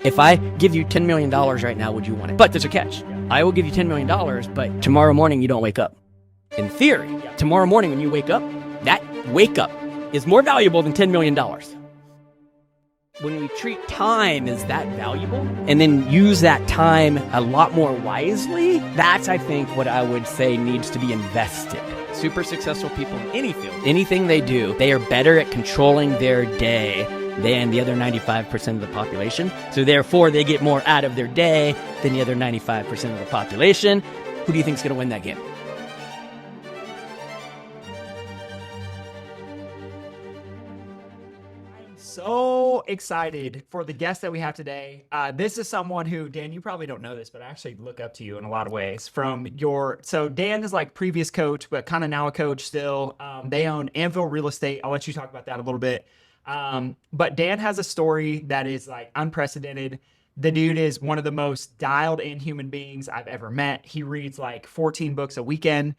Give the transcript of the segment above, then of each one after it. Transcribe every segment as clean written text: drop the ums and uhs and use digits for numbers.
If I give you $10 million right now, would you want it? But there's a catch. I will give you $10 million, but tomorrow morning you don't wake up. In theory, tomorrow morning when you wake up, that wake up is more valuable than $10 million. When we treat time as that valuable and then use that time a lot more wisely, that's, I think, what I would say needs to be invested. Super successful people in any field, anything they do, they are better at controlling their day than the other 95% of the population. So therefore, they get more out of their day than the other 95% of the population. Who do you think is going to win that game? So excited for the guest that we have today. This is someone who, Dan, you probably don't know this, but I actually look up to you in a lot of ways. So Dan is like previous coach, but kind of now a coach still. They own Anvil Real Estate. I'll let you talk about that a little bit. But Dan has a story that is like unprecedented. The dude is one of the most dialed in human beings I've ever met. He reads like 14 books a weekend.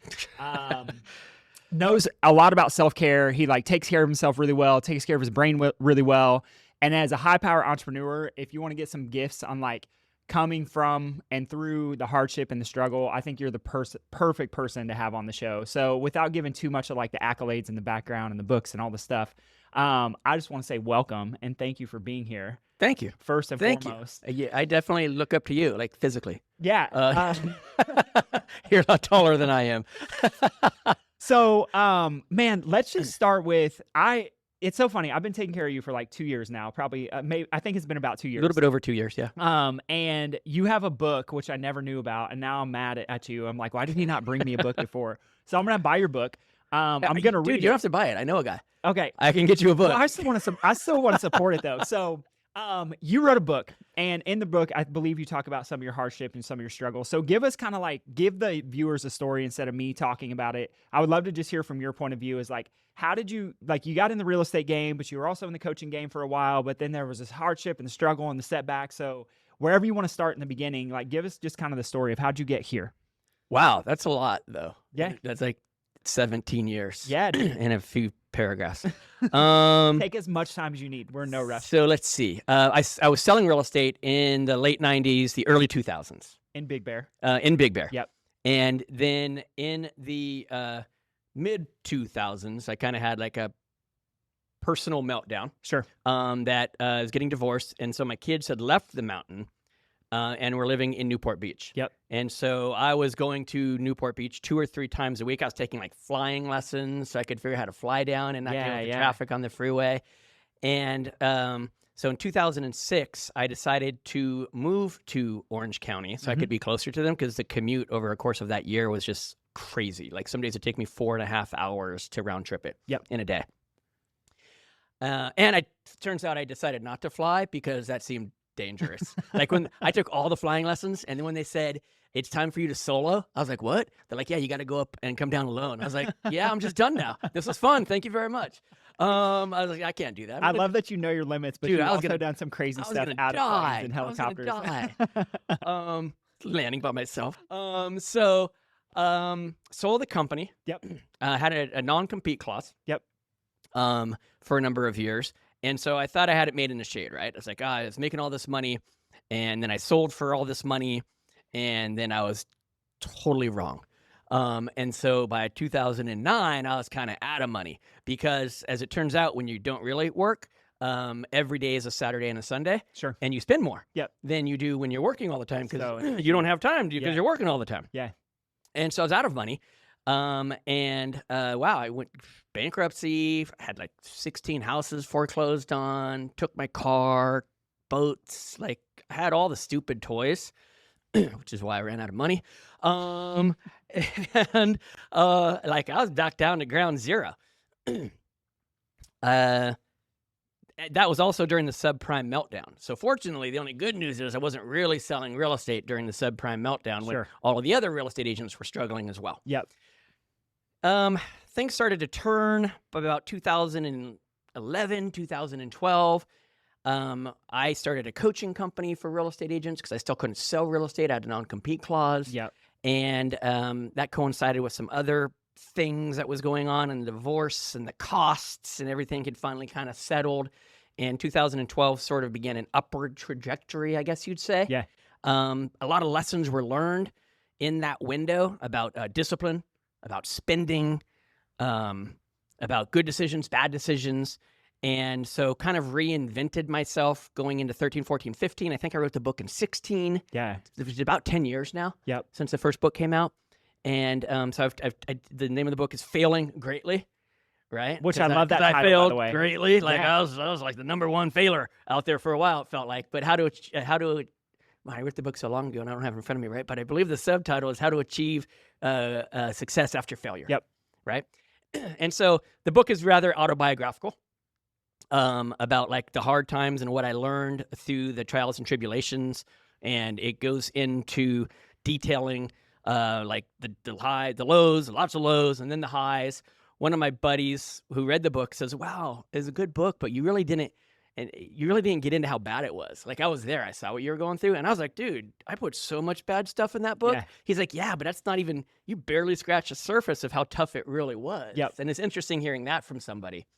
Knows a lot about self-care. He like takes care of himself really well, takes care of his brain really well. And as a high-power entrepreneur, if you want to get some gifts on like coming from and through the hardship and the struggle, I think you're the perfect person to have on the show. So without giving too much of like the accolades and the background and the books and all the stuff, I just want to say welcome and thank you for being here. Thank you. First and foremost. Yeah, I definitely look up to you, like physically. Yeah. You're a lot taller than I am. So, man, let's just start with, it's so funny. I've been taking care of you for like 2 years now, probably, I think it's been about 2 years. A little bit over 2 years, yeah. And you have a book, which I never knew about. And now I'm mad at you. I'm like, why did he not bring me a book before? So I'm going to buy your book. I'm going to read it. You don't have to buy it. I know a guy. Okay. I can get you a book. Well, I still want to support it though. So, you wrote a book, and in the book, I believe you talk about some of your hardship and some of your struggles. So give the viewers a story instead of me talking about it. I would love to just hear from your point of view is like, how did you, like you got in the real estate game, but you were also in the coaching game for a while, but then there was this hardship and the struggle and the setback. So wherever you want to start in the beginning, like give us just kind of the story of how'd you get here? Wow. That's a lot though. Yeah. That's like 17 years. Yeah. In a few paragraphs. Take as much time as you need. We're in no rush. So let's see. I was selling real estate in the late 90s, the early 2000s. In Big Bear. In Big Bear. Yep. And then in the mid 2000s, I kind of had like a personal meltdown. Sure. That is getting divorced. And so my kids had left the mountain and were living in Newport Beach. Yep. And so I was going to Newport Beach 2 or 3 times a week. I was taking like flying lessons so I could figure out how to fly down and not deal with the traffic on the freeway. And so in 2006, I decided to move to Orange County so I could be closer to them because the commute over a course of that year was just crazy. Like some days it'd take me 4.5 hours to round trip it in a day. And it turns out I decided not to fly because that seemed dangerous. Like when I took all the flying lessons and then when they said, it's time for you to solo, I was like, what? They're like, yeah, you got to go up and come down alone. I was like, yeah, I'm just done now. This was fun. Thank you very much. I was like, I can't do that. I love that you know your limits, but you also done some crazy stuff out of planes and helicopters. I was gonna die. Landing by myself. So sold the company. Yep. Had a non-compete clause. Yep. For a number of years. And so I thought I had it made in the shade, right? I was like, I was making all this money, and then I sold for all this money, and then I was totally wrong. And so by 2009, I was kind of out of money because, as it turns out, when you don't really work, every day is a Saturday and a Sunday. Sure. And you spend more than you do when you're working all the time because you don't have time because you're working all the time. Yeah. And so I was out of money. Wow, I went bankruptcy, had like 16 houses foreclosed on, took my car, boats, like I had all the stupid toys, which is why I ran out of money. And like I was back down to ground zero. That was also during the subprime meltdown. So fortunately, the only good news is I wasn't really selling real estate during the subprime meltdown when all of the other real estate agents were struggling as well. Yep. Things started to turn by about 2011, 2012. I started a coaching company for real estate agents because I still couldn't sell real estate. I had a non-compete clause. Yep. And that coincided with some other things that was going on and the divorce and the costs and everything had finally kind of settled. and 2012 sort of began an upward trajectory, I guess you'd say. Yeah. A lot of lessons were learned in that window about discipline, about spending, about good decisions, bad decisions. And so kind of reinvented myself going into 13, 14, 15. I think I wrote the book in 16. Yeah. It was about 10 years now Yep. since the first book came out. And so the name of the book is Failing Greatly, right? Which I love that I title, by failed the way. greatly. Like Yeah. I was like the #1 failer out there for a while, it felt like. But well, I wrote the book so long ago and I don't have it in front of me, right? But I believe the subtitle is How to Achieve Success After Failure. Yep. Right? And so the book is rather autobiographical. About like the hard times and what I learned through the trials and tribulations, and it goes into detailing like the high, the lows, lots of lows, and then the highs. One of my buddies who read the book says, "Wow, it's a good book, but you really didn't get into how bad it was." Like I was there, I saw what you were going through, and I was like, "Dude, I put so much bad stuff in that book." Yeah. He's like, "Yeah, but that's not even, you barely scratched the surface of how tough it really was." Yep. And it's interesting hearing that from somebody.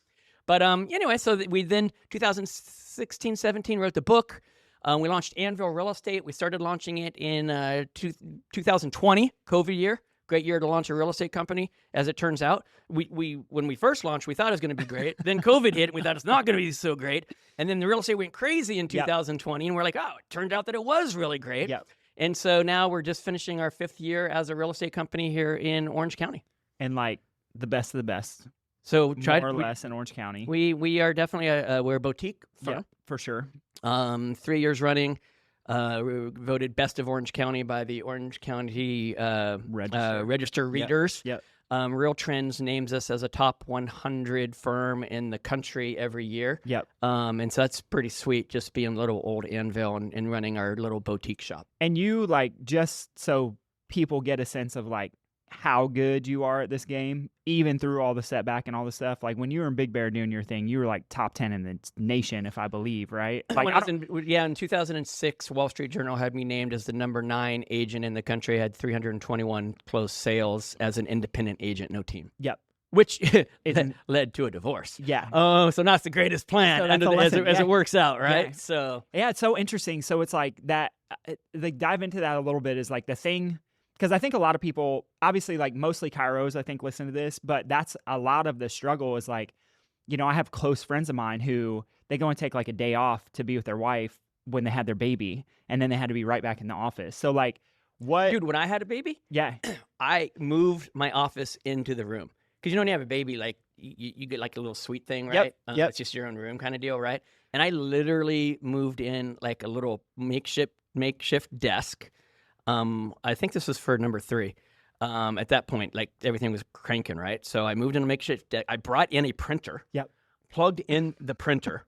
But anyway, so we then 2016, 17 wrote the book. We launched Anvil Real Estate. We started launching it in 2020, COVID year. Great year to launch a real estate company, as it turns out. When we first launched, we thought it was going to be great. Then COVID hit, and we thought it's not going to be so great. And then the real estate went crazy in 2020, and we're like, oh, it turned out that it was really great. Yep. And so now we're just finishing our 5th year as a real estate company here in Orange County. And like the best of the best. So More or less in Orange County. We are definitely we're a boutique firm. Yeah, for sure. 3 years running. We were voted best of Orange County by the Orange County Register readers. Yep. Real Trends names us as a top 100 firm in the country every year. Yep. And so that's pretty sweet, just being little old Anvil and running our little boutique shop. And you, like, just so people get a sense of like how good you are at this game, even through all the setback and all the stuff. Like when you were in Big Bear doing your thing, you were like top 10 in the nation, if I believe, right? Like in 2006, Wall Street Journal had me named as the #9 agent in the country. I had 321 closed sales as an independent agent, no team. Yep. Which led to a divorce. Yeah. Oh, so not the greatest plan So as it works out, right? Yeah. So yeah, it's so interesting. So it's like that, like dive into that a little bit is like the thing. Because I think a lot of people, obviously, like mostly chiros, I think, listen to this, but that's a lot of the struggle is like, you know, I have close friends of mine who they go and take like a day off to be with their wife when they had their baby, and then they had to be right back in the office. So like, what? Dude, when I had a baby, Yeah. I moved my office into the room. Because you know when you have a baby, like you get like a little suite thing, right? Yep. It's just your own room kind of deal, right? And I literally moved in like a little makeshift desk. I think this was for number 3. At that point, like everything was cranking, right? So I moved in a makeshift desk. I brought in a printer. Yep. Plugged in the printer.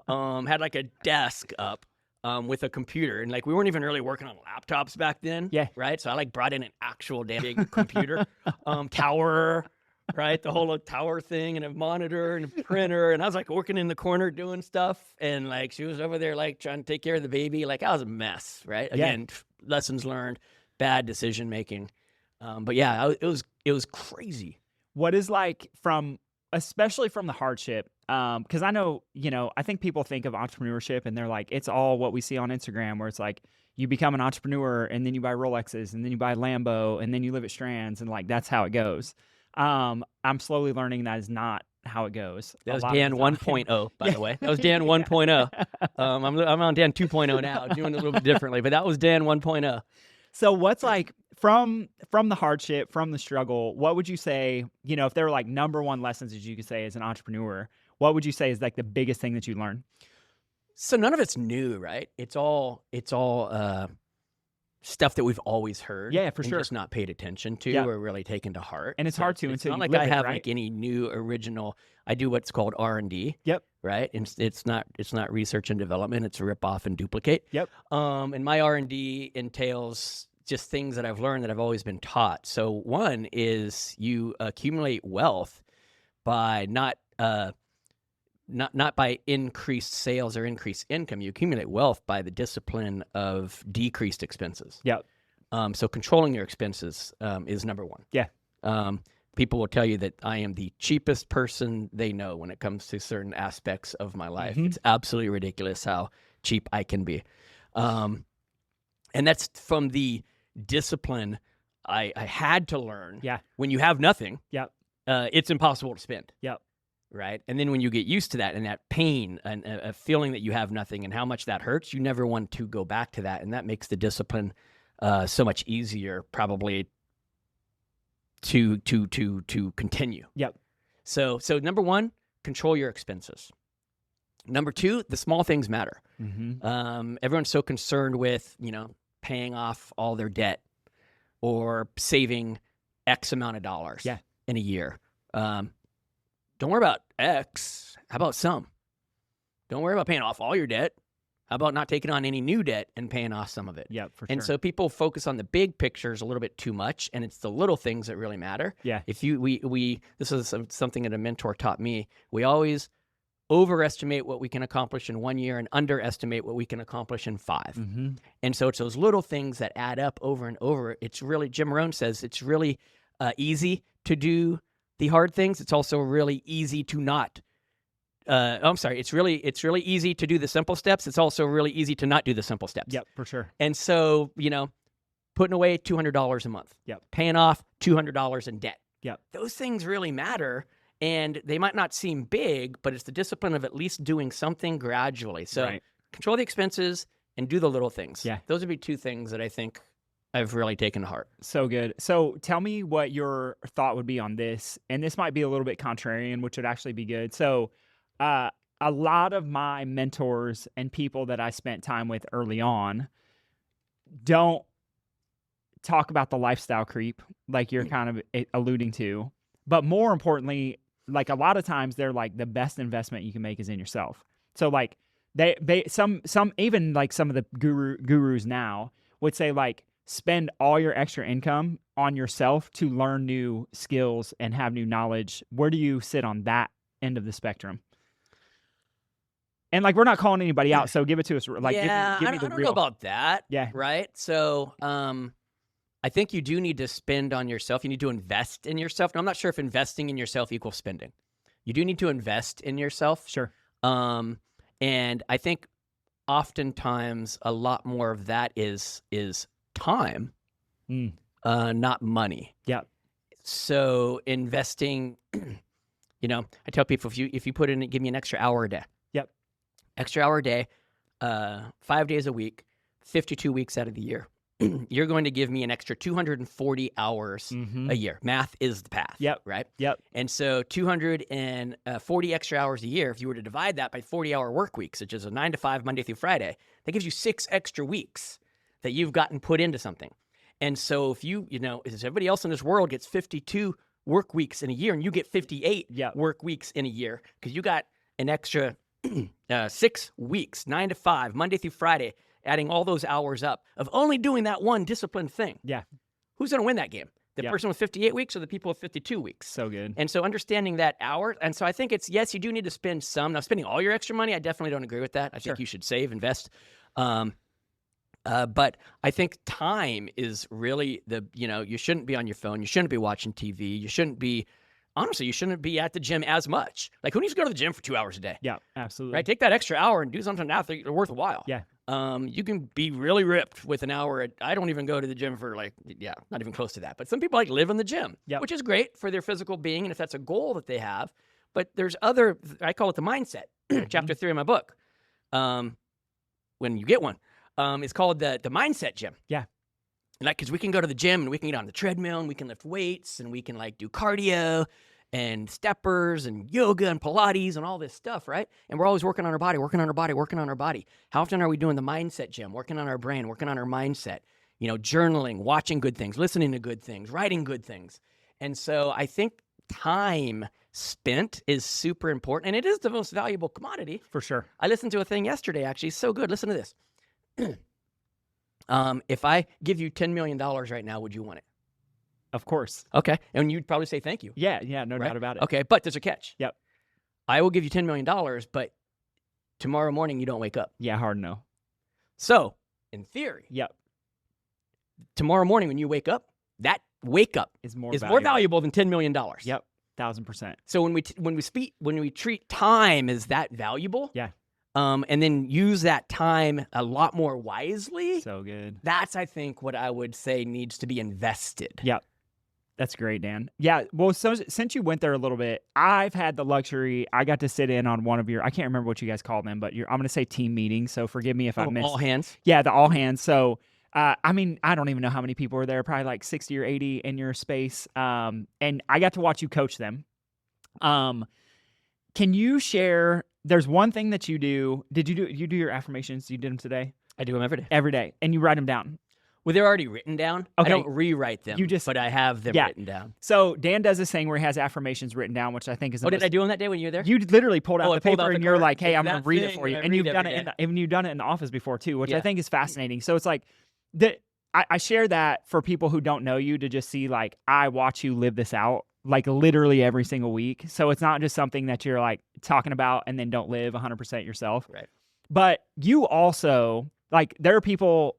Had like a desk up with a computer, and like we weren't even really working on laptops back then. Yeah. Right. So I like brought in an actual damn big computer, tower. Right, the whole tower thing, and a monitor and a printer, and I was like working in the corner doing stuff, and like she was over there like trying to take care of the baby. Like I was a mess, right? Again, lessons learned, bad decision making, but yeah, it was crazy. What is like especially from the hardship, because I know, you know, I think people think of entrepreneurship and they're like, it's all what we see on Instagram, where it's like you become an entrepreneur and then you buy Rolexes and then you buy Lambo and then you live at Strands, and like that's how it goes. I'm slowly learning that is not how it goes. That was Dan 1.0, by the way. That was Dan 1.0. I'm on Dan 2.0 now, doing it a little bit differently, but that was Dan 1.0. So what's like from the hardship, from the struggle, what would you say, you know, if there were like #1 lessons that you could say as an entrepreneur, what would you say is like the biggest thing that you learned? So none of it's new, right? It's all stuff that we've always heard. Yeah, for and sure. Just not paid attention to or really taken to heart. And it's hard to it's until not you like live I it, have right? like any new original. I do what's called R&D. Yep. Right. And it's not research and development. It's rip off and duplicate. Yep. And my R&D entails just things that I've learned that I've always been taught. So one is you accumulate wealth by not by increased sales or increased income. You accumulate wealth by the discipline of decreased expenses. Yep. So controlling your expenses is #1. Yeah. people will tell you that I am the cheapest person they know when it comes to certain aspects of my life. It's absolutely ridiculous how cheap I can be. And that's from the discipline I had to learn. Yeah. When you have nothing, Yep. It's impossible to spend. Yep. Right. And then when you get used to that and that pain and a feeling that you have nothing and how much that hurts, you never want to go back to that. And that makes the discipline so much easier probably to continue. Yep. So number one, control your expenses. Number two, the small things matter. Everyone's so concerned with, paying off all their debt or saving X amount of dollars in a year. Don't worry about X. How about some? Don't worry about paying off all your debt. How about not taking on any new debt and paying off some of it? Yeah, for sure. And so people focus on the big pictures a little bit too much, and it's the little things that really matter. Yeah. If this is something that a mentor taught me. We always overestimate what we can accomplish in 1 year and underestimate what we can accomplish in 5. And so it's those little things that add up over and over. It's really, Jim Rohn says, it's really easy to do the hard things. It's also really easy to not. It's really easy to do the simple steps. It's also really easy to not do the simple steps. Yep, for sure. And so, putting away $200 a month. Yep. Paying off $200 in debt. Yep. Those things really matter, and they might not seem big, but it's the discipline of at least doing something gradually. So control the expenses and do the little things. Yeah. Those would be two things that I think I've really taken to heart. So good. So tell me what your thought would be on this. And this might be a little bit contrarian, which would actually be good. So a lot of my mentors and people that I spent time with early on don't talk about the lifestyle creep like you're kind of alluding to. But more importantly, like a lot of times they're like the best investment you can make is in yourself. So like some even like some of the gurus now would say like, spend all your extra income on yourself to learn new skills and have new knowledge. Where do you sit on that end of the spectrum? And like, we're not calling anybody out, so give it to us. Like, give me the I don't know about that. Yeah. Right. So, I think you do need to spend on yourself. You need to invest in yourself. Now, I'm not sure if investing in yourself equals spending. You do need to invest in yourself. Sure. And I think oftentimes a lot more of that is time, not money. Yeah. So investing, I tell people if you put in, give me an extra hour a day. Yep. Extra hour a day, 5 days a week, 52 weeks out of the year. You're going to give me an extra 240 hours a year. Math is the path. Yep. Right. Yep. And so 240 extra hours a year, if you were to divide that by 40-hour work weeks, which is a 9 to 5 Monday through Friday, that gives you 6 extra weeks that you've gotten put into something. And so if as everybody else in this world gets 52 work weeks in a year and you get 58 work weeks in a year, because you got an extra 6 weeks, 9 to 5, Monday through Friday, adding all those hours up of only doing that one disciplined thing. Yeah. Who's going to win that game? The person with 58 weeks or the people with 52 weeks? So good. And so understanding that hour. And so I think it's, yes, you do need to spend some. Now, spending all your extra money, I definitely don't agree with that. I think you should save, invest. But I think time is really you shouldn't be on your phone. You shouldn't be watching TV. You shouldn't be at the gym as much. Like, who needs to go to the gym for 2 hours a day? Yeah, absolutely. Right? Take that extra hour and do something that's worthwhile. Yeah. You can be really ripped with an hour. I don't even go to the gym for not even close to that. But some people live in the gym, which is great for their physical being. And if that's a goal that they have, but there's I call it the mindset, chapter 3 of my book. When you get one. It's called the mindset gym. Yeah. Like, because we can go to the gym and we can get on the treadmill and we can lift weights and we can do cardio and steppers and yoga and Pilates and all this stuff, right? And we're always working on our body. How often are we doing the mindset gym, working on our brain, working on our mindset, journaling, watching good things, listening to good things, writing good things. And so I think time spent is super important, and it is the most valuable commodity. For sure. I listened to a thing yesterday, actually. So good. Listen to this. If I give you $10 million right now, would you want it? Of course. Okay. And you'd probably say thank you. Yeah, no doubt about it. Okay, but there's a catch. Yep. I will give you $10 million, but tomorrow morning you don't wake up. Yeah, hard no. So, in theory, yep, tomorrow morning when you wake up, that wake up is more valuable than $10 million. Yep, 1,000%. So when we treat time as that valuable, and then use that time a lot more wisely. So good. That's, I think, what I would say needs to be invested. Yep. That's great, Dan. Yeah, well, so since you went there a little bit, I've had the luxury, I got to sit in on one of your, I can't remember what you guys call them, but I'm going to say team meetings, so forgive me if I missed. All hands? Yeah, the all hands. So, I mean, I don't even know how many people were there, probably like 60 or 80 in your space, and I got to watch you coach them. Can you share, there's one thing that you do, you do your affirmations, you did them today? I do them every day. Every day, and you write them down. Well, they're already written down. Okay. I don't rewrite them, but I have them written down. So Dan does this thing where he has affirmations written down, which I think is did I do them that day when you were there? You literally pulled out the paper and you're card. like, hey, I'm going to read it thing for you. I And read you've done every it you've done it in the office before too, which I Yeah. think is fascinating. So it's like, I share that for people who don't know you to just see, like, I watch you live this out, like literally every single week. So it's not just something that you're like talking about and then don't live 100% yourself. Right. But you also, like, there are people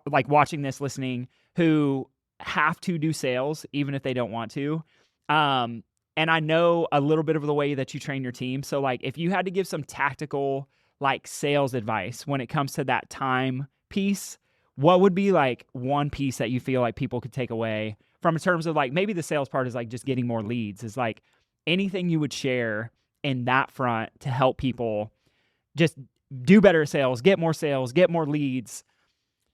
like watching this, listening, who have to do sales even if they don't want to. And I know a little bit of the way that you train your team. So like if you had to give some tactical like sales advice when it comes to that time piece, what would be like one piece that you feel like people could take away from in terms of like, maybe the sales part is like just getting more leads, is like anything you would share in that front to help people just do better sales, get more leads?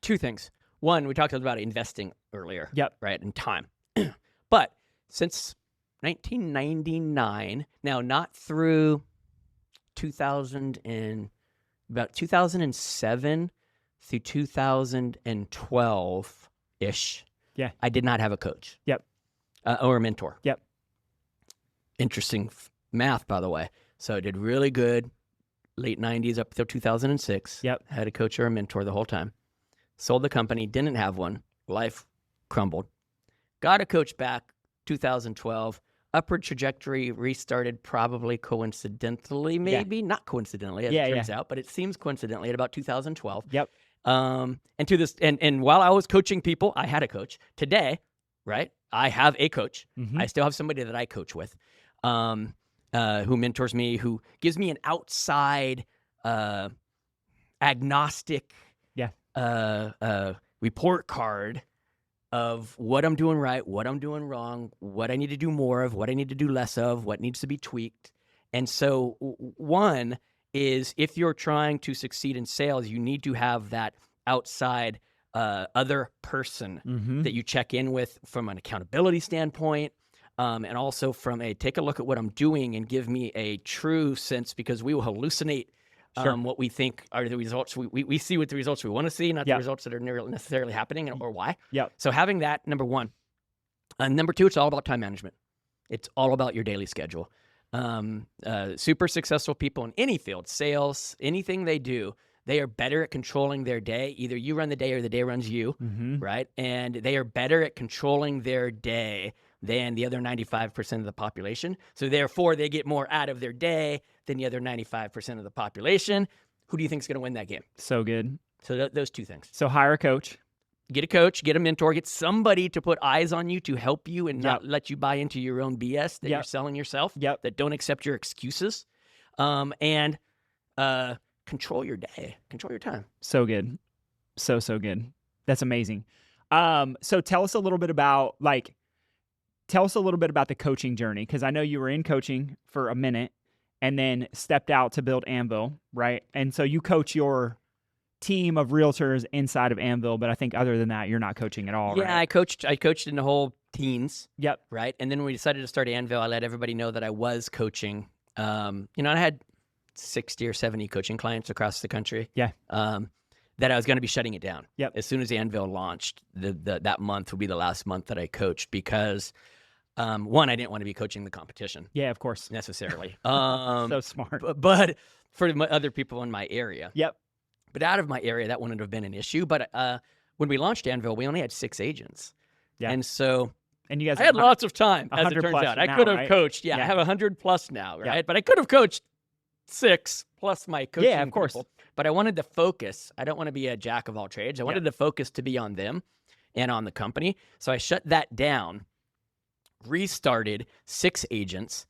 Two things. One, we talked about investing earlier. Yep. Right, in time. But since 1999, now not through 2007 through 2012-ish, I did not have a coach. Yep. Or a mentor. Yep. Interesting math, by the way. So I did really good late 90s up till 2006. Yep. Had a coach or a mentor the whole time. Sold the company, didn't have one. Life crumbled. Got a coach back 2012. Upward trajectory restarted probably coincidentally, maybe. Not coincidentally, as it turns out, but it seems coincidentally at about 2012. Yep. And while I was coaching people, I had a coach. Today, right, I have a coach. Mm-hmm. I still have somebody that I coach with, who mentors me, who gives me an outside, agnostic report card of what I'm doing right, what I'm doing wrong, what I need to do more of, what I need to do less of, what needs to be tweaked. And so one is, if you're trying to succeed in sales, you need to have that outside other person that you check in with from an accountability standpoint, and also from a take a look at what I'm doing and give me a true sense, because we will hallucinate what we think are the results. We see what the results we want to see, not the results that are necessarily happening, or why. Yep. So having that, number one. Number two, it's all about time management. It's all about your daily schedule. Super successful people in any field, sales, anything they do, they are better at controlling their day. Either you run the day or the day runs you, right? And they are better at controlling their day than the other 95% of the population. So therefore, they get more out of their day than the other 95% of the population. Who do you think is going to win that game? So good. So those two things. So hire a coach. Get a coach, get a mentor, get somebody to put eyes on you to help you and not let you buy into your own BS that you're selling yourself, that don't accept your excuses, and control your day, control your time. So good. So good. That's amazing. So tell us a little bit about the coaching journey, because I know you were in coaching for a minute and then stepped out to build Anvil, right? And so you coach your team of realtors inside of Anvil, but I think other than that, you're not coaching at all, right? Yeah, I coached in the whole teens. Yep. Right? And then when we decided to start Anvil, I let everybody know that I was coaching. I had 60 or 70 coaching clients across the country. Yeah. That I was going to be shutting it down. Yep. As soon as Anvil launched, that month would be the last month that I coached, because one, I didn't want to be coaching the competition. Yeah, of course. Necessarily. So smart. But for other people in my area. Yep. But out of my area, that wouldn't have been an issue. But when we launched Anvil, we only had 6 agents. Yeah. And so you guys I had lots of time, as it turns out. I could have coached. Yeah, I have 100 plus now, right? Yep. But I could have coached 6 plus my coaching. Yeah, of course. People. But I wanted to focus. I don't want to be a jack of all trades. I wanted to focus to be on them and on the company. So I shut that down, restarted 6 agents.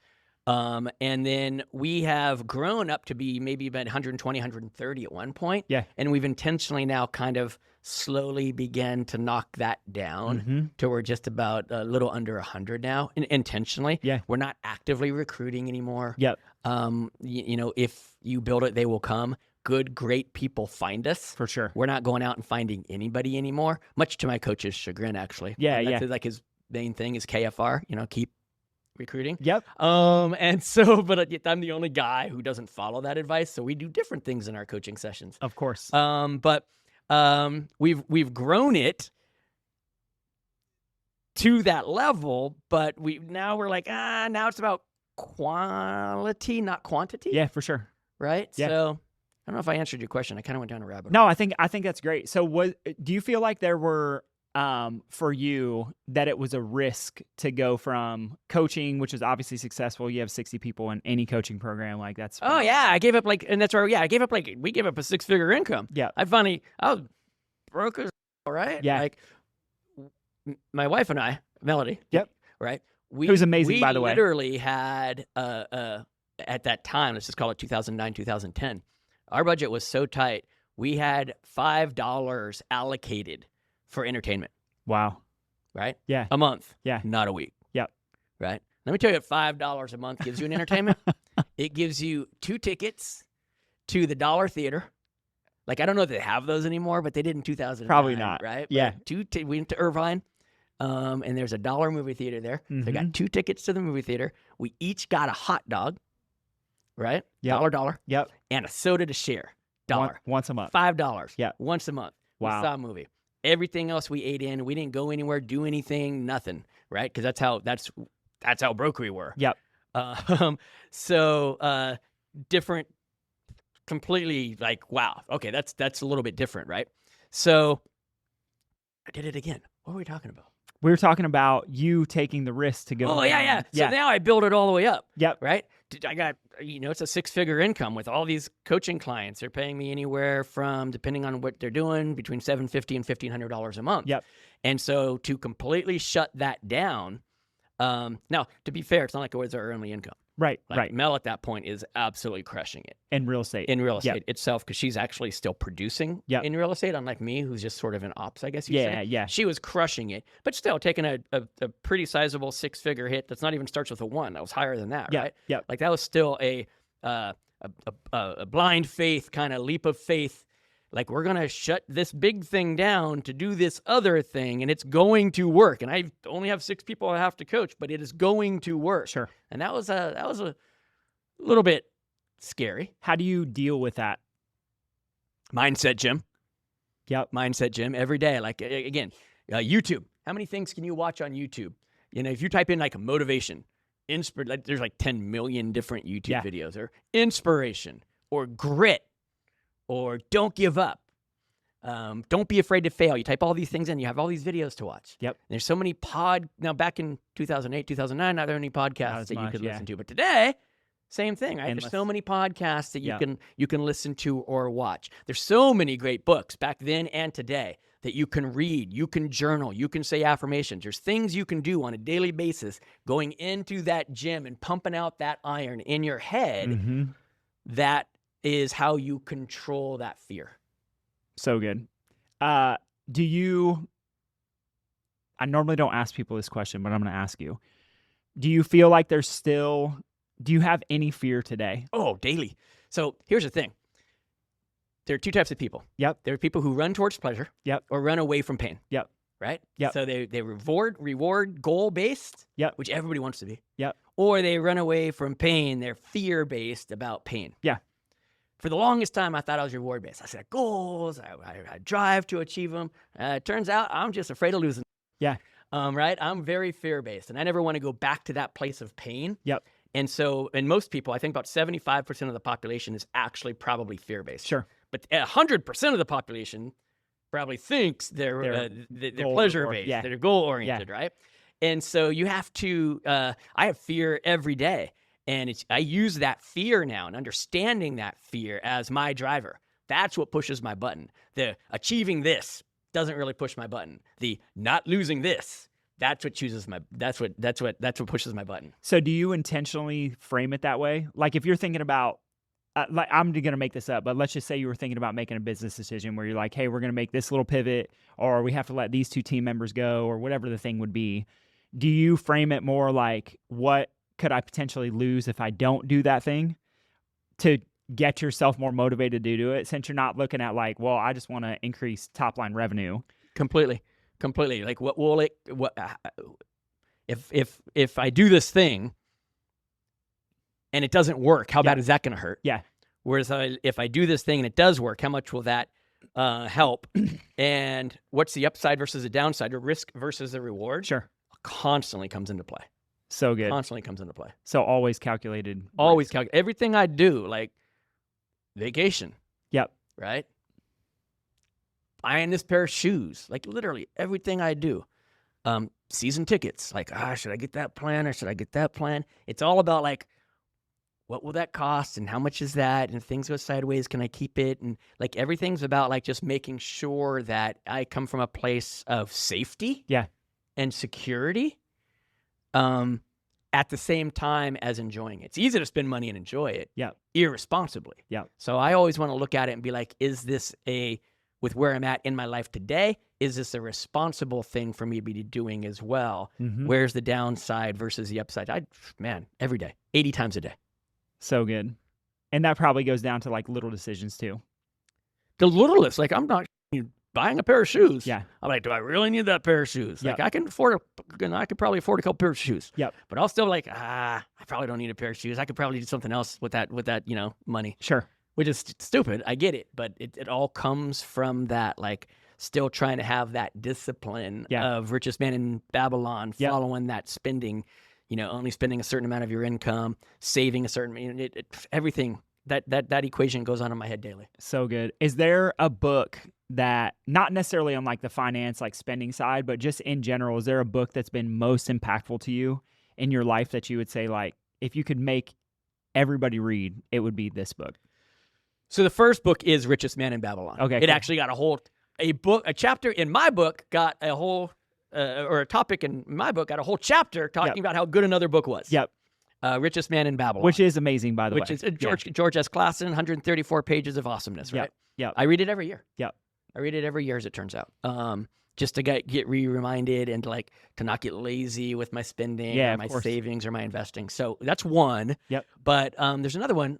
And then we have grown up to be maybe about 120, 130 at one point. Yeah. And we've intentionally now kind of slowly began to knock that down to we're just about a little under 100 now, intentionally. Yeah. We're not actively recruiting anymore. Yep. You know, if you build it, they will come. Good, great people find us. For sure. We're not going out and finding anybody anymore, much to my coach's chagrin, actually. Yeah, That's yeah. like his main thing is KFR, you know, keep recruiting. Yep. And so, but I'm the only guy who doesn't follow that advice. So we do different things in our coaching sessions. Of course. But we've grown it to that level, but now we're like, now it's about quality, not quantity. Yeah, for sure. Right. Yeah. So I don't know if I answered your question. I kind of went down a rabbit hole. No, I think that's great. So do you feel like there were, for you, that it was a risk to go from coaching, which is obviously successful? You have 60 people in any coaching program. Like that's. Oh yeah. I gave up we gave up a 6-figure income. Yeah. I was broke as all right. Yeah. Like my wife and I, Melody. Yep. Right. Who's amazing, by the way. We literally had at that time, let's just call it 2009, 2010. Our budget was so tight, we had $5 allocated for entertainment. Wow. Right? Yeah. A month. Yeah. Not a week. Yep. Right? Let me tell you what $5 a month gives you in entertainment. It gives you 2 tickets to the Dollar Theater. Like, I don't know if they have those anymore, but they did in 2009. Probably not. Right? Yeah. We went to Irvine, and there's a $1 movie theater there. So I got 2 tickets to the movie theater. We each got a hot dog. Right? Yep. $1. Yep. And a soda to share. $1. Once a month. $5. Yeah. Once a month. Wow. We saw a movie. Everything else we ate in. We didn't go anywhere, do anything, nothing. Right? Because that's how broke we were. Yep. So different, completely like, wow. Okay, that's a little bit different, right? So I did it again. What were we talking about? We were talking about you taking the risk to go. Oh, yeah. So now I build it all the way up. Yep. Right? I got, it's a 6-figure income with all these coaching clients. They're paying me anywhere from, depending on what they're doing, between $750 and $1,500 a month. Yep. And so to completely shut that down, now, to be fair, it's not like it was our only income. Right. Like right. Mel at that point is absolutely crushing it. In real estate. In real estate Yep. itself, because she's actually still producing Yep. in real estate, unlike me, who's just sort of an ops, I guess you'd say. Yeah. She was crushing it, but still taking a pretty sizable 6-figure hit that's not even starts with a 1. That was higher than that, Yep. right? Yep. Like that was still a blind faith kind of leap of faith. Like, we're going to shut this big thing down to do this other thing, and it's going to work. And I only have 6 people I have to coach, but it is going to work. Sure. And that was a little bit scary. How do you deal with that? Mindset gym. Yep. Mindset gym every day. Like, again, YouTube. How many things can you watch on YouTube? If you type in like motivation, there's like 10 million different YouTube videos, or inspiration, or grit, or don't give up. Don't be afraid to fail. You type all these things in, you have all these videos to watch. Yep. And there's so many now back in 2008, 2009, not there any podcasts that you could yeah. listen to. But today, same thing, right? Endless. There's so many podcasts that Yeah. you can listen to or watch. There's so many great books back then and today that you can read, you can journal, you can say affirmations. There's things you can do on a daily basis going into that gym and pumping out that iron in your head. Mm-hmm. That is how you control that fear. So good. I normally don't ask people this question, but I'm going to ask you. Do you feel like do you have any fear today? Oh, daily. So here's the thing. There are 2 types of people. Yep. There are people who run towards pleasure. Yep. Or run away from pain. Yep. Right? Yep. So they reward goal-based. Yep. Which everybody wants to be. Yep. Or they run away from pain. They're fear-based about pain. Yeah. For the longest time, I thought I was reward-based. I set goals. I drive to achieve them. It turns out I'm just afraid of losing. Yeah. Right? I'm very fear-based, and I never want to go back to that place of pain. Yep. And so, and most people, I think about 75% of the population is actually probably fear-based. Sure. But 100% of the population probably thinks they're pleasure-based, yeah. they're goal-oriented, right? And so you have to, I have fear every day. And I use that fear now and understanding that fear as my driver. That's what pushes my button. The achieving this doesn't really push my button. The not losing this, that's what pushes my button. So do you intentionally frame it that way? Like if you're thinking about, like I'm going to make this up, but let's just say you were thinking about making a business decision where you're like, hey, we're going to make this little pivot, or we have to let these 2 team members go, or whatever the thing would be. Do you frame it more like, what could I potentially lose if I don't do that thing, to get yourself more motivated to do it, since you're not looking at like, well, I just want to increase top line revenue? Completely. Like if I do this thing and it doesn't work, how bad is that going to hurt? Yeah. Whereas if I do this thing and it does work, how much will that help? And what's the upside versus the downside, or risk versus the reward? Sure. Constantly comes into play. So good. Constantly comes into play. So always calculated. Always calculate. Everything I do, like vacation. Yep. Right? Buying this pair of shoes. Like literally everything I do. Season tickets. Like, should I get that plan or should I get that plan? It's all about like, what will that cost and how much is that? And if things go sideways, can I keep it? And like everything's about like just making sure that I come from a place of safety and security at the same time as enjoying it. It's easy to spend money and enjoy it irresponsibly. So I always want to look at it and be like, is this with where I'm at in my life today, is this a responsible thing for me to be doing as well? Mm-hmm. Where's the downside versus the upside? Every day, 80 times a day. So good. And that probably goes down to like little decisions too. The littlest, like I'm not buying a pair of shoes. Yeah. I'm like, do I really need that pair of shoes? Like I could probably afford a couple pairs of shoes. Yep. But I'll still like, I probably don't need a pair of shoes. I could probably do something else with that, money. Sure. Which is stupid. I get it. But it all comes from that, like still trying to have that discipline of richest man in Babylon, following that spending, only spending a certain amount of your income, saving a certain, everything. That equation goes on in my head daily. So good. Is there a book that, not necessarily on like the finance, like spending side, but just in general, is there a book that's been most impactful to you in your life that you would say, like, if you could make everybody read, it would be this book? So the first book is Richest Man in Babylon. Okay. It actually got a chapter in my book got a whole, or a topic in my book got a whole chapter talking about how good another book was. Yep. Richest Man in Babylon. Which is amazing, by the way. Which is George S. Clason, 134 pages of awesomeness, right? Yep. I read it every year. Yep. I read it every year, as it turns out. Just to get re-reminded and to not get lazy with my spending or my savings or my investing. So that's one. Yep. But there's another one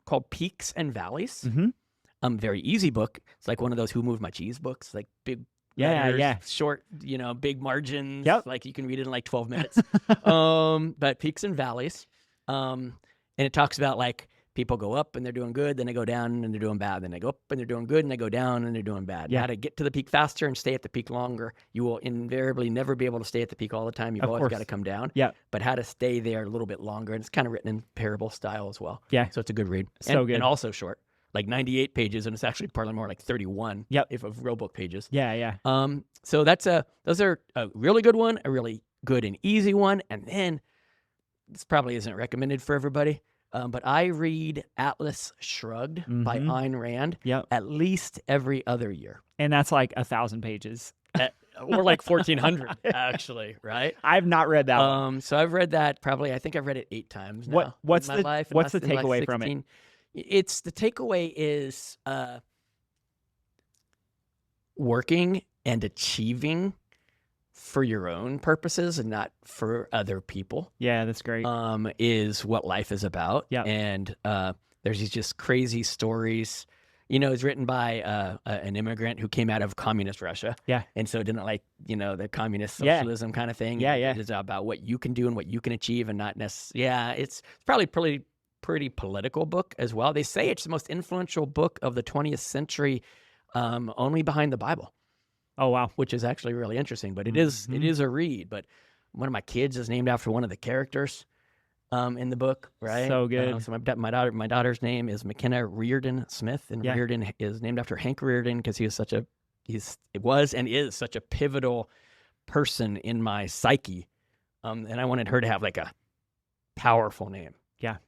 called Peaks and Valleys. Mm-hmm. Very easy book. It's like one of those Who Moved My Cheese books, like big letters, short, big margins. Yep. Like you can read it in like 12 minutes. But Peaks and Valleys. And it talks about like people go up and they're doing good, then they go down and they're doing bad. Then they go up and they're doing good and they go down and they're doing bad. How to get to the peak faster and stay at the peak longer. You will invariably never be able to stay at the peak all the time. You've always got to come down. But how to stay there a little bit longer. And it's kind of written in parable style as well. So it's a good read. Good. And also short. Like 98 pages, and it's actually probably more like 31 if of real book pages. So those are a really good one, a really good and easy one. And then this probably isn't recommended for everybody, but I read Atlas Shrugged by Ayn Rand at least every other year. And that's like 1,000 pages. Or like 1,400, actually, right? I've not read that one. So I've read that I think I've read it 8 times now. What's in my life, what's the takeaway from it? It's the takeaway is working and achieving for your own purposes and not for other people. Yeah, that's great. Is what life is about. And there's these just crazy stories. It's written by an immigrant who came out of communist Russia. And so didn't like, the communist socialism kind of thing. It's about what you can do and what you can achieve and not necessarily. It's probably pretty political book as well. They say it's the most influential book of the 20th century, only behind the Bible. Oh, wow. Which is actually really interesting, but it is a read. But one of my kids is named after one of the characters in the book, right? So good. So my daughter's name is McKenna Reardon Smith, and Reardon is named after Hank Reardon because he was such a pivotal person in my psyche. And I wanted her to have like a powerful name.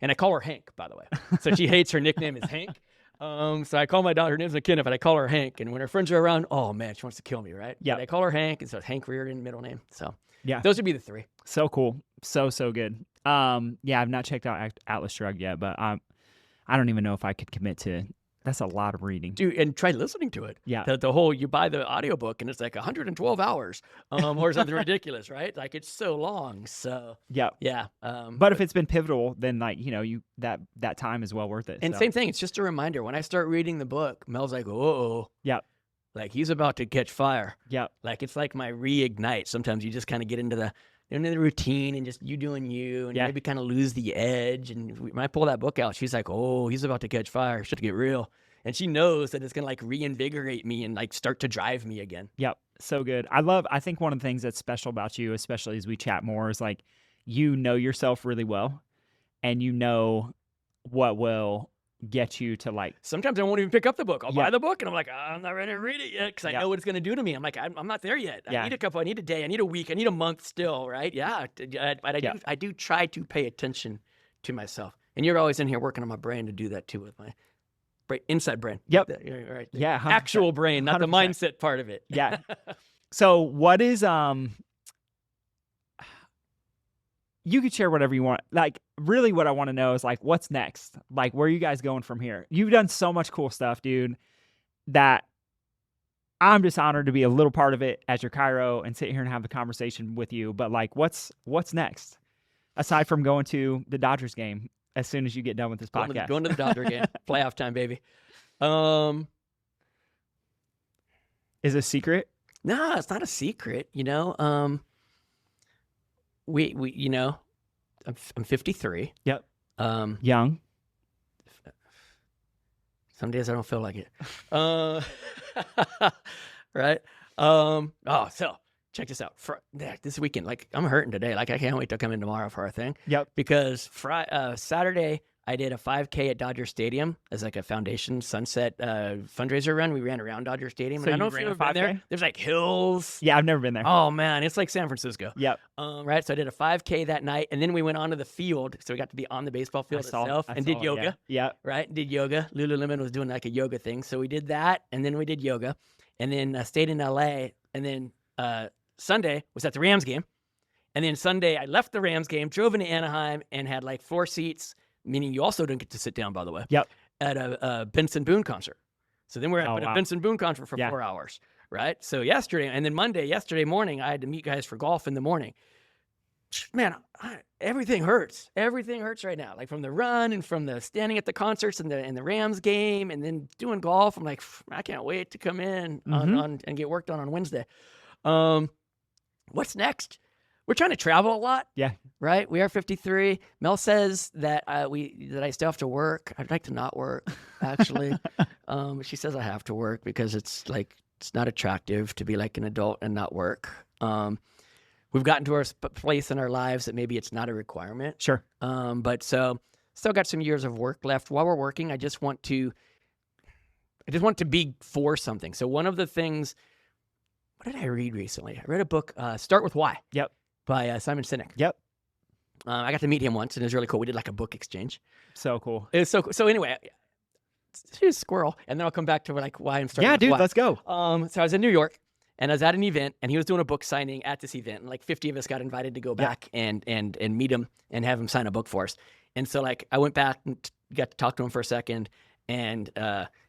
And I call her Hank, by the way. So she hates her nickname is Hank. So I call my daughter, her name's McKenna, but I call her Hank. And when her friends are around, oh man, she wants to kill me, right? Yeah. I call her Hank, and so it's Hank Reardon, middle name. So Yeah. those would be the three. So cool. So good. Yeah, I've not checked out Atlas Shrugged yet, but I don't even know if I could commit to. That's a lot of reading. Dude, and try listening to it. Yeah. The whole, you buy the audiobook and it's like 112 hours or something ridiculous, right? Like it's so long. So Yeah. yeah. But if it's been pivotal, then like, you that time is well worth it. And so. same thing. It's just a reminder. When I start reading the book, Mel's like, oh, Yeah. like he's about to catch fire. Yeah. Like it's like my reignite. Sometimes you just kind of get into the routine and just you doing you and maybe kind of lose the edge. And when I pull that book out, she's like, oh, he's about to catch fire. Should get real. And she knows that it's going to like reinvigorate me and like start to drive me again. Yep. So good. I think one of the things that's special about you, especially as we chat more, is like, you know yourself really well and you know what will get you to like. Sometimes I won't even pick up the book. I'll buy the book and I'm like, I'm not ready to read it yet because I know what it's going to do to me. I'm like, I'm not there yet. I need a couple, I need a day, I need a week, I need a month still, right? Yeah. But I do try to pay attention to myself. And you're always in here working on my brain to do that too with my inside brain. Yep. Right. Yeah. 100%. Actual brain, not 100%. The mindset part of it. Yeah. So what is, you could share whatever you want. Like, really what I want to know is like, what's next? Like, where are you guys going from here? You've done so much cool stuff, dude, that I'm just honored to be a little part of it as your Cairo and sit here and have the conversation with you. But like, what's next? Aside from going to the Dodgers game as soon as you get done with this podcast. Going to the Dodger game. Playoff time, baby. Is it a secret? No, it's not a secret. We I'm 53. Yep. Young. Some days I don't feel like it. Right. So check this out. This weekend, like I'm hurting today. Like I can't wait to come in tomorrow for our thing. Yep. Because Saturday I did a 5K at Dodger Stadium as like a foundation sunset fundraiser run. We ran around Dodger Stadium. So and I don't you know if ran you've a been there. 5K? There's like hills. Yeah, I've never been there. Oh man, it's like San Francisco. Yep. Right. So I did a 5K that night, and then we went onto the field. So we got to be on the baseball field itself and did yoga. Yeah. Right. Did yoga. Lululemon was doing like a yoga thing. So we did that, and then we did yoga, and then stayed in LA, and then Sunday was at the Rams game, and then Sunday I left the Rams game, drove into Anaheim, and had like 4 seats. Meaning you also didn't get to sit down, by the way. Yep. At a Benson Boone concert. So then we're at a Benson Boone concert for 4 hours, right? So yesterday morning, I had to meet guys for golf in the morning. Man, everything hurts. Everything hurts right now. Like from the run and from the standing at the concerts and the Rams game and then doing golf. I'm like, I can't wait to come in on and get work done on Wednesday. What's next? We're trying to travel a lot. Yeah. Right? We are 53. Mel says that I still have to work. I'd like to not work, actually. She says I have to work because it's not attractive to be like an adult and not work. We've gotten to our place in our lives that maybe it's not a requirement. Sure. But so still got some years of work left. While we're working, I just want to be for something. So one of the things, what did I read recently? I read a book, Start With Why. Yep. By Simon Sinek. Yep. I got to meet him once, and it was really cool. We did like a book exchange. So cool. It was so cool. So anyway, she's a squirrel, and then I'll come back to like why I'm starting. Yeah, dude, why. Let's go. So I was in New York, and I was at an event, and he was doing a book signing at this event, and like 50 of us got invited to go back and meet him and have him sign a book for us. And so like I went back and got to talk to him for a second and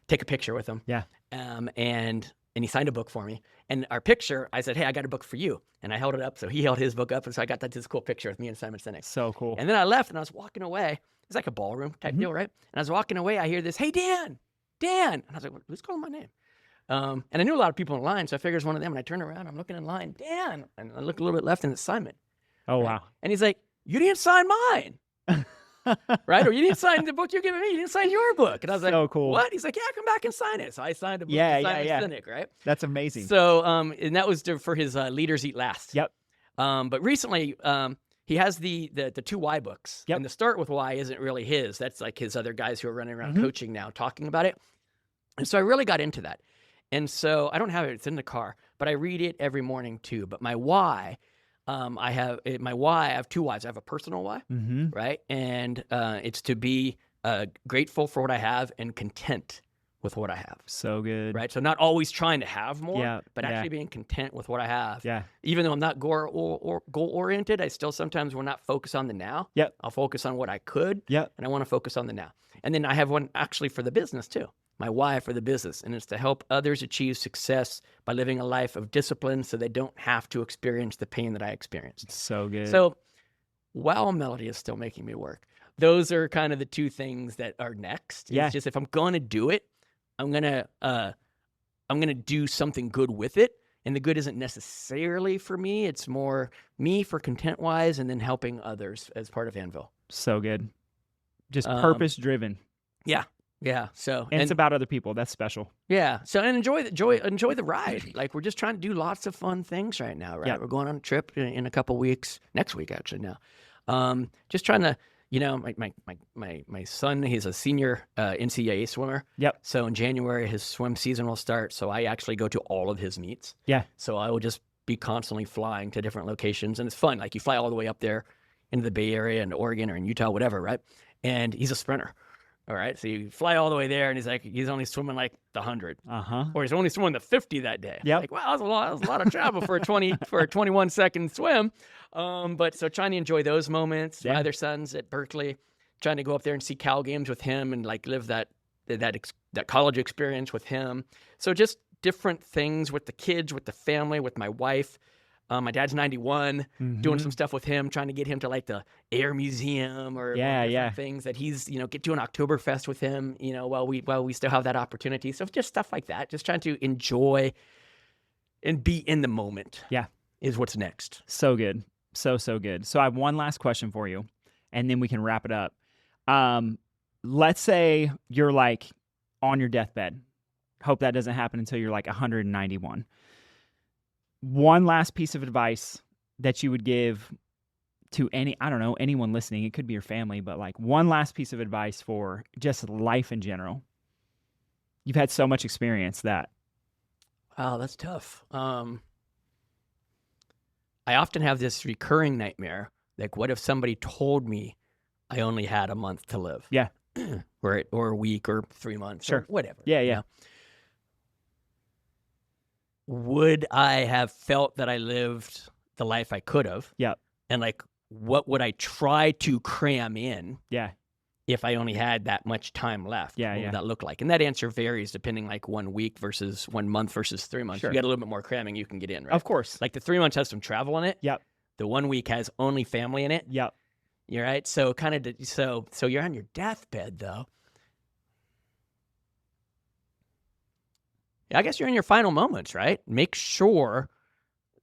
take a picture with him. Yeah. And he signed a book for me. And our picture, I said, hey, I got a book for you. And I held it up. So he held his book up. And so I got this cool picture with me and Simon Sinek. So cool. And then I left and I was walking away. It's like a ballroom type deal, right? And I was walking away. I hear this, hey, Dan. And I was like, who's calling my name? And I knew a lot of people in line. So I figured it was one of them. And I turned around. I'm looking in line. Dan. And I look a little bit left and it's Simon. Oh, wow. And he's like, you didn't sign mine. Right? Or you didn't sign the book you're giving me. You didn't sign your book. And I was like, so cool. What? He's like, yeah, come back and sign it. So I signed a book Yeah, to Simon Sinek, right? That's amazing. So, and that was for his Leaders Eat Last. Yep. But recently, he has the 2 Why books. Yep. And the Start With Why isn't really his. That's like his other guys who are running around coaching now, talking about it. And so I really got into that. And so I don't have it. It's in the car. But I read it every morning too. But my why... I have 2 whys. I have a personal why, right? And it's to be grateful for what I have and content with what I have. So good. Right. So not always trying to have more, Yeah, but yeah. actually being content with what I have. Yeah. Even though I'm not goal oriented, I still sometimes will not focus on the now. Yep. I'll focus on what I could. Yep. And I want to focus on the now. And then I have one actually for the business too. My why for the business. And it's to help others achieve success by living a life of discipline so they don't have to experience the pain that I experienced. So good. So while Melody is still making me work, those are kind of the two things that are next. Yeah. It's just if I'm going to do it, I'm gonna do something good with it, and the good isn't necessarily for me. It's more me for content wise, and then helping others as part of Anvil. So good. Just purpose driven. Yeah. So And it's about other people. That's special. yeah. So and enjoy the ride. Like we're just trying to do lots of fun things right now. Right. Yeah. We're going on a trip in a couple weeks. Next week actually now. Just trying to. My son, he's a senior NCAA swimmer. Yep. So in January, his swim season will start. So I actually go to all of his meets. Yeah. So I will just be constantly flying to different locations. And it's fun. Like you fly all the way up there into the Bay Area and Oregon or in Utah, whatever, right? And he's a sprinter. All right. So you fly all the way there and he's only swimming like the 100. Uh-huh. Or he's only swimming the 50 that day. Yep. Like, wow, that was a lot of travel for a 21-second swim. But so trying to enjoy those moments. Yeah. My other son's at Berkeley, trying to go up there and see Cal games with him and like live that college experience with him. So just different things with the kids, with the family, with my wife. My dad's 91, doing some stuff with him, trying to get him to like the Air Museum or different things that he's, get to an Oktoberfest with him, while we still have that opportunity. So just stuff like that, just trying to enjoy and be in the moment. Yeah. Is what's next. So good. So good. So I have one last question for you, and then we can wrap it up. Let's say you're like on your deathbed. Hope that doesn't happen until you're like 191. One last piece of advice that you would give to anyone listening. It could be your family, but like one last piece of advice for just life in general. You've had so much experience that. Wow, that's tough. I often have this recurring nightmare. Like, what if somebody told me I only had a month to live? Yeah. or a week or 3 months Sure. or whatever. Yeah. Would I have felt that I lived the life I could have? Yeah. And like, what would I try to cram in? Yeah. If I only had that much time left? Yeah. What would that look like? And that answer varies depending like 1 week versus 1 month versus 3 months. Sure. You got a little bit more cramming you can get in, right? Of course. Like the 3 months has some travel in it. Yep. The 1 week has only family in it. Yep. You're right. So so you're on your deathbed though. I guess you're in your final moments, right? Make sure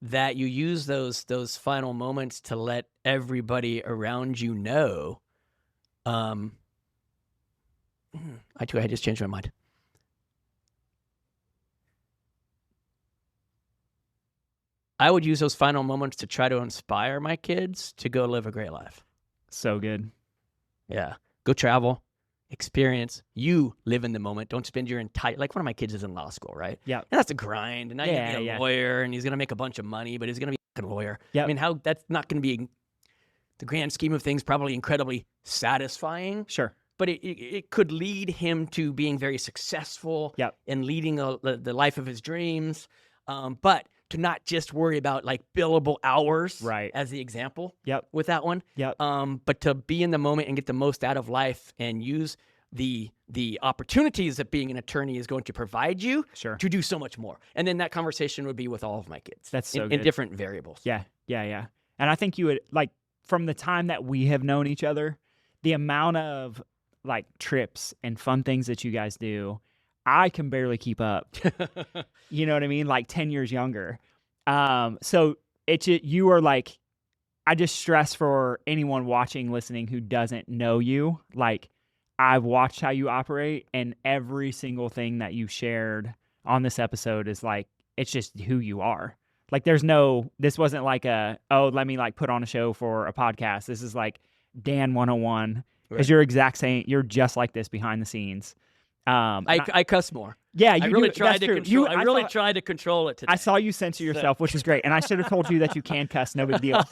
that you use those final moments to let everybody around you know. I just changed my mind. I would use those final moments to try to inspire my kids to go live a great life. So good. Yeah. Go travel, experience. You live in the moment. Don't spend your entire, like one of my kids is in law school, right? Yeah. And that's a grind. And now he's going to be a lawyer and he's going to make a bunch of money, but he's going to be a lawyer. Yeah. I mean, that's not going to be, the grand scheme of things, probably incredibly satisfying. Sure. But it could lead him to being very successful and leading the life of his dreams. But to not just worry about like billable hours, right, as the example, with that one, but to be in the moment and get the most out of life and use the opportunities that being an attorney is going to provide you to do so much more. And then that conversation would be with all of my kids. That's so in good. different variables. Yeah. And I think you would, like, from the time that we have known each other, the amount of like trips and fun things that you guys do, I can barely keep up. You know what I mean? Like 10 years younger. So you are like, I just stress for anyone watching, listening who doesn't know you, like I've watched how you operate, and every single thing that you shared on this episode is like, it's just who you are. Like this wasn't like let me like put on a show for a podcast. This is like Dan 101. Because you're just like this behind the scenes. I cuss more. Yeah, I really tried to control it today. I saw you censor yourself, which is great. And I should have told you that you can cuss, no big deal.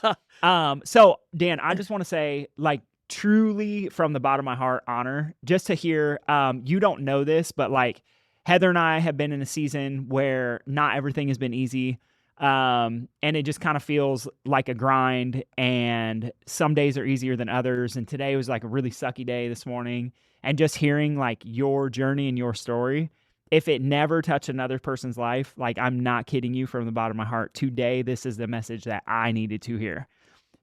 So Dan, I just want to say, like, truly from the bottom of my heart honor just to hear. You don't know this, but like Heather and I have been in a season where not everything has been easy. And it just kind of feels like a grind, and some days are easier than others. And today was like a really sucky day this morning. And just hearing like your journey and your story, if it never touched another person's life, like I'm not kidding you from the bottom of my heart, today this is the message that I needed to hear.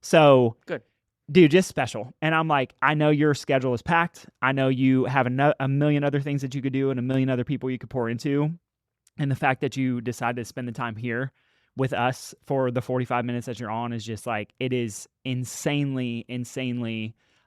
So Good. Dude, just special. And I'm like, I know your schedule is packed. I know you have a million other things that you could do and a million other people you could pour into. And the fact that you decided to spend the time here with us for the 45 minutes that you're on is just like, it is insanely,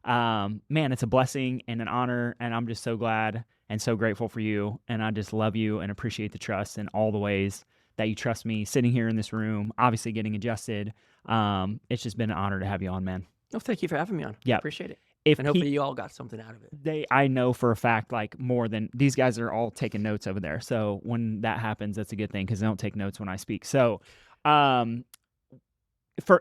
man, it's a blessing and an honor. And I'm just so glad and so grateful for you. And I just love you and appreciate the trust in all the ways that you trust me sitting here in this room, obviously getting adjusted. It's just been an honor to have you on, man. Well, thank you for having me on. Yeah. I appreciate it. If And hopefully you all got something out of it. I know for a fact, like more than these guys are all taking notes over there. So when that happens, that's a good thing because they don't take notes when I speak. So for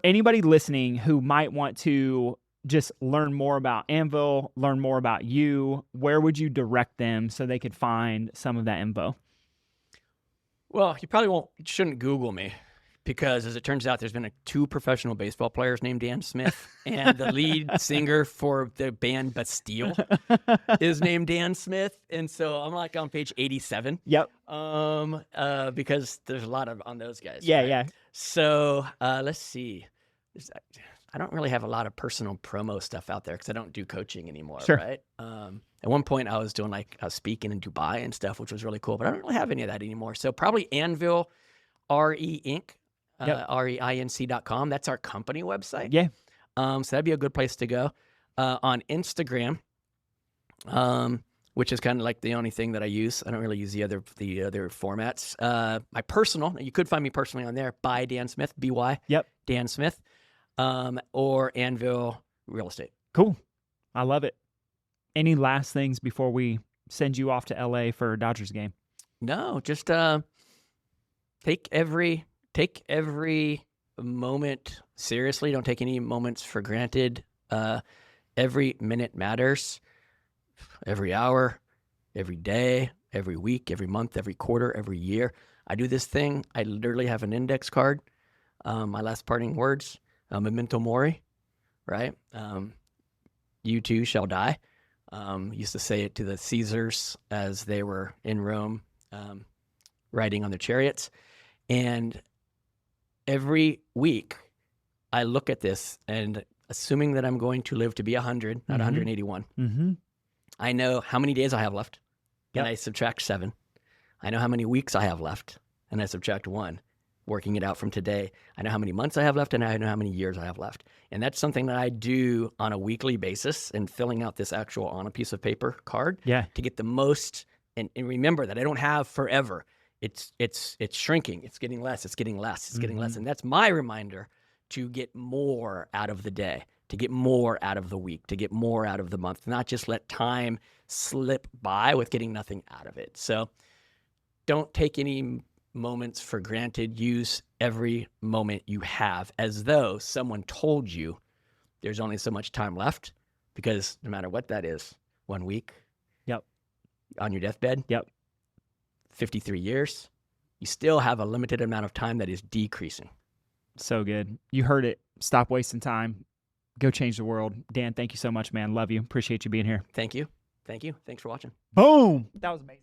anybody listening who might want to just learn more about Anvil, learn more about you, where would you direct them so they could find some of that info? Well, you shouldn't Google me. Because as it turns out, there's been 2 professional baseball players named Dan Smith, and the lead singer for the band Bastille is named Dan Smith, and so I'm like on page 87. Yep. Because there's a lot on those guys. Yeah, right? yeah. So let's see. I don't really have a lot of personal promo stuff out there because I don't do coaching anymore. Sure. Right. At one point, I was doing I was speaking in Dubai and stuff, which was really cool, but I don't really have any of that anymore. So probably Anvil, RE Inc. REINC.com. That's our company website. Yeah. So that'd be a good place to go. On Instagram, which is kind of like the only thing that I use. I don't really use the other formats. My personal, you could find me personally on there, by Dan Smith, BY. Yep. Dan Smith, or Anvil Real Estate. Cool. I love it. Any last things before we send you off to LA for a Dodgers game? No, just take every moment seriously. Don't take any moments for granted. Every minute matters. Every hour, every day, every week, every month, every quarter, every year. I do this thing. I literally have an index card. My last parting words, Memento Mori, right? You too shall die. Used to say it to the Caesars as they were in Rome, riding on their chariots. And every week, I look at this, and assuming that I'm going to live to be 100, not 181, I know how many days I have left, and I subtract 7. I know how many weeks I have left, and I subtract 1, working it out from today. I know how many months I have left, and I know how many years I have left. And that's something that I do on a weekly basis, and filling out this actual on a piece of paper card to get the most, and remember that I don't have forever. It's shrinking. It's getting less. It's getting less. It's getting less. And that's my reminder to get more out of the day, to get more out of the week, to get more out of the month, not just let time slip by with getting nothing out of it. So don't take any moments for granted. Use every moment you have as though someone told you there's only so much time left, because no matter what that is, 1 week, on your deathbed, 53 years, you still have a limited amount of time that is decreasing. So good. You heard it. Stop wasting time. Go change the world. Dan, thank you so much, man. Love you. Appreciate you being here. Thank you. Thanks for watching. Boom. That was amazing.